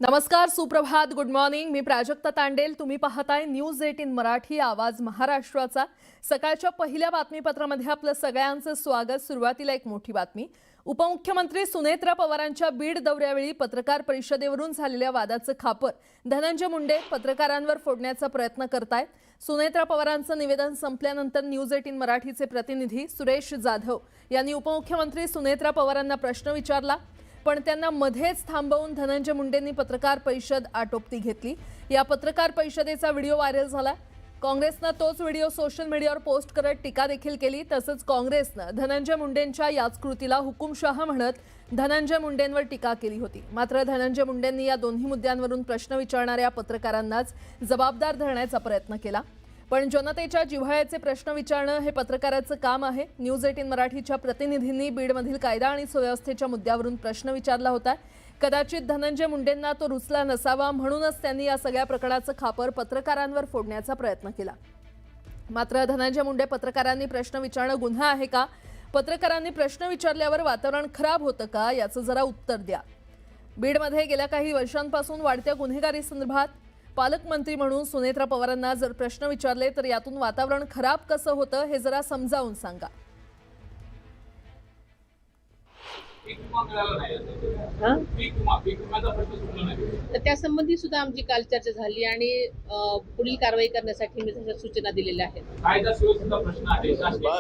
नमस्कार, सुप्रभात, good morning. मी प्राजक्ता तांडेल. तुम्ही पाहताय न्यूज 18 मराठी, आवाज महाराष्ट्राचा. सकाळच्या पहिल्या बातमीपत्रामध्ये आपलं सगळ्यांचं स्वागत. सुरुवातीला एक मोठी बातमी. उपमुख्यमंत्री सुनेत्रा पवारांच्या बीड दौऱ्यावेळी पत्रकार परिषदेवरून झालेल्या वादाचं खापर धनंजय मुंडे पत्रकारांवर फोडण्याचा प्रयत्न करतायत. सुनेत्रा पवारांचं निवेदन संपल्यानंतर न्यूज 18 मराठीचे प्रतिनिधी सुरेश जाधव यांनी उपमुख्यमंत्री सुनेत्रा पवारांना प्रश्न विचारला, पण त्यांना मध्येच थांबवून धनंजय मुंडेंनी पत्रकार परिषद आटोपती घेतली. या पत्रकार परिषदेचा व्हिडिओ व्हायरल झाला. काँग्रेसनं तोच व्हिडिओ सोशल मीडियावर पोस्ट करत टीका देखील केली. तसंच काँग्रेसनं धनंजय मुंडेंच्या याच कृतीला हुकुमशहा म्हणत धनंजय मुंडेंवर टीका केली होती. मात्र धनंजय मुंडेंनी या दोन्ही मुद्द्यांवरून प्रश्न विचारणाऱ्या पत्रकारांनाच जबाबदार धरण्याचा प्रयत्न केला. पण जनतेच्या जिव्हाळ्याचे प्रश्न विचारणं हे पत्रकाराचं काम आहे. न्यूज 18 मराठीच्या प्रतिनिधींनी बीडमधील कायदा आणि सुव्यवस्थेच्या मुद्द्यावरून प्रश्न विचारला होता. कदाचित धनंजय मुंडेंना तो रुचला नसावा, म्हणूनच त्यांनी या सगळ्या प्रकरणाचं खापर पत्रकारांवर फोडण्याचा प्रयत्न केला. मात्र धनंजय मुंडे पत्रकारांनी प्रश्न विचारणं गुन्हा आहे का? पत्रकारांनी प्रश्न विचारल्यावर वातावरण खराब होतं का? याचं जरा उत्तर द्या. बीडमध्ये गेल्या काही वर्षांपासून वाढत्या गुन्हेगारी संदर्भात पालकमंत्री म्हणून सुनेत्रा पवारांना जर प्रश्न विचारले तर यातून वातावरण खराब कसं होतं हे जरा समजावून सांगा. तर त्यासंबंधी सुद्धा आमची काल चर्चा झाली आणि पुढील कारवाई करण्यासाठी मी तशा सूचना दिलेल्या आहेत. कायदा सुव्यवस्थेचा प्रश्न आहे.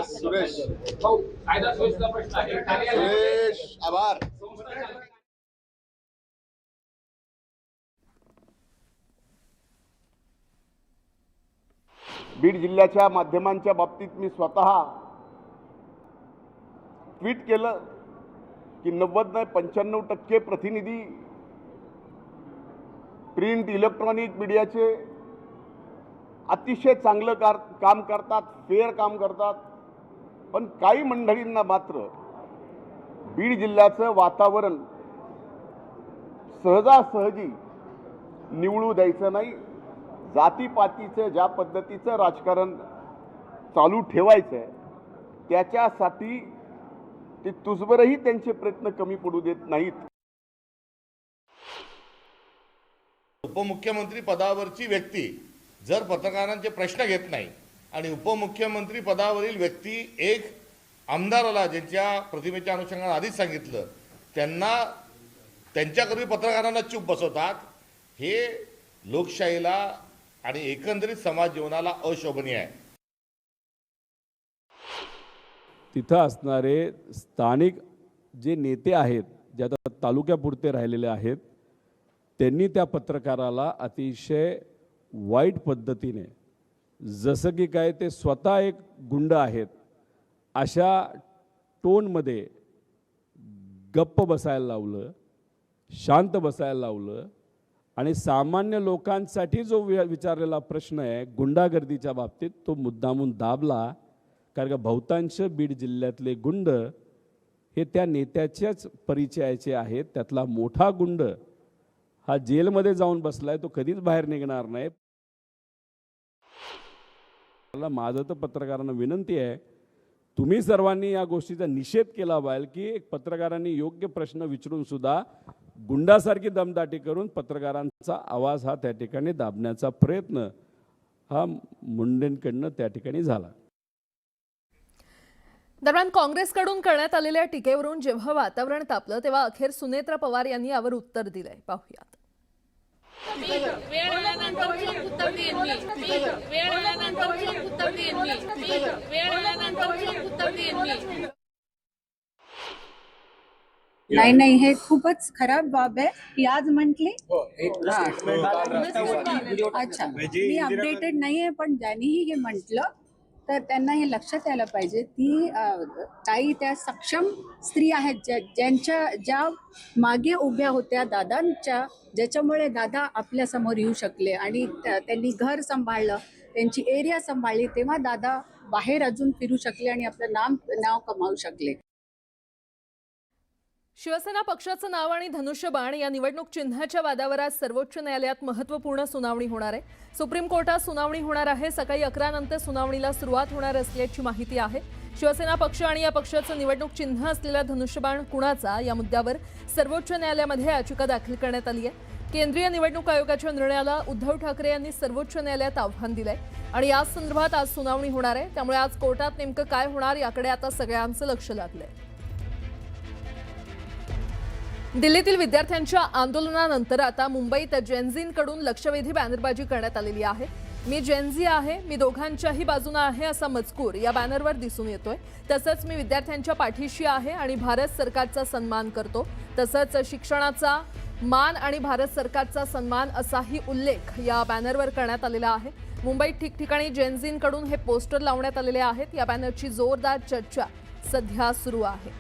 सुरेश कायदा सुव्यवस्थेचा प्रश्न आहे. सुरेश आभार. बीड जिल्ह्याच्या माध्यमांच्या बाबतीत मी स्वतः ट्विट केलं की 90-95% प्रतिनिधी प्रिंट इलेक्ट्रॉनिक मीडियाचे अतिशय चांगलं काम करतात, फेअर काम करतात. पण काही मंडळींना मात्र बीड जिल्ह्याचं वातावरण सहजासहजी निवळू द्यायचं नाही. जातीपातीचं ज्या पद्धतीचं राजकारण चालू ठेवायचं आहे त्याच्यासाठी ते तुझबरही त्यांचे प्रयत्न कमी पडू देत नाहीत. उपमुख्यमंत्री पदावरची व्यक्ती जर पत्रकारांचे प्रश्न घेत नाही आणि उपमुख्यमंत्री पदावरील व्यक्ती एक आमदाराला ज्यांच्या प्रतिमेच्या अनुषंगाने आधीच सांगितलं त्यांना त्यांच्याकरवी पत्रकारांना चूप बसवतात, हे लोकशाहीला आणि एकंदरीत समाज जीवनाला अशोभनीय आहे. तिथं असणारे स्थानिक जे नेते आहेत, जे आता तालुक्यापुरते राहिलेले आहेत, त्यांनी त्या पत्रकाराला अतिशय वाईट पद्धतीने, जसं की काय ते स्वतः एक गुंड आहेत अशा टोनमध्ये गप्प बसायला लावलं, शांत बसायला लावलं. आणि सामान्य लोकांसाठी जो विचारलेला प्रश्न आहे गुंडागर्दीच्या बाबतीत, तो मुद्दामून दाबला. कारण का बहुतांश बीड जिल्ह्यातले गुंड हे त्या नेत्याच्याच परिचयाचे आहेत. त्यातला मोठा गुंड हा जेलमध्ये जाऊन बसलाय, तो कधीच बाहेर निघणार नाही. माझं तर पत्रकारांना विनंती आहे, तुम्ही सर्वांनी या गोष्टीचा निषेध केला पाहिजे की एक पत्रकारांनी योग्य प्रश्न विचारून सुद्धा गुंडासारखी दमदाटी करून पत्रकारांचा आवाज हा त्या ठिकाणी दाबण्याचा प्रयत्न हा मुंडेंकडनं त्या ठिकाणी झाला. दरम्यान काँग्रेसकडून करण्यात आलेल्या टीकेवरून जेव्हा वातावरण तापलं तेव्हा अखेर सुनेत्रा पवार यांनी यावर उत्तर दिलंय. पाहूयात. नाही, हे खूपच खराब बाब आहे. ती आज म्हटली अच्छा मी अपडेटेड नाहीये, पण ज्यांनीही हे म्हटलं तर त्यांना हे लक्षात यायला पाहिजे. ती काही त्या सक्षम स्त्री आहेत ज्या मागे उभ्या होत्या दादांच्या, ज्याच्यामुळे दादा आपल्या समोर येऊ शकले आणि त्यांनी घर सांभाळलं, त्यांची एरिया सांभाळली, तेव्हा दादा बाहेर अजून फिरू शकले आणि आपलं नाव कमावू शकले. शिवसेना पक्षाचं नाव आणि धनुष्यबाण या निवडणूक चिन्हाच्या वादावर आज सर्वोच्च न्यायालयात महत्त्वपूर्ण सुनावणी होणार आहे. सुप्रीम कोर्टात सुनावणी होणार आहे. सकाळी 11 नंतर सुनावणीला सुरुवात होणार असल्याची माहिती आहे. शिवसेना पक्ष आणि या पक्षाचं निवडणूक चिन्ह असलेला धनुष्यबाण कुणाचा या मुद्द्यावर सर्वोच्च न्यायालयामध्ये याचिका दाखल करण्यात आली आहे. केंद्रीय निवडणूक आयोगाच्या निर्णयाला उद्धव ठाकरे यांनी सर्वोच्च न्यायालयात आव्हान दिलंय आणि या संदर्भात आज सुनावणी होणार आहे। त्यामुळे आज कोर्टात नेमकं काय होणार याकडे आता सगळ्यांचं लक्ष लागलंय। दिल्लीतील विद्यार्थ्यांच्या आंदोलनानंतर आता मुंबईत जेनझींकडून लक्षवेधी बॅनरबाजी करण्यात आलेली आहे। मी जेनझी आहे, मी दोघांच्याही बाजूने आहे असा मजकूर या बॅनरवर दिसून येतोय। तसंच मी विद्यार्थ्यांच्या पाठीशी आहे आणि भारत सरकारचा सन्मान करतो। तसंच शिक्षणाचा मान आणि भारत सरकारचा सन्मान असाही उल्लेख या बॅनरवर करण्यात आलेला आहे। मुंबईत ठिकठिकाणी जेनझींकडून हे पोस्टर लावण्यात आलेले आहेत। या बॅनरची जोरदार चर्चा सध्या सुरू आहे।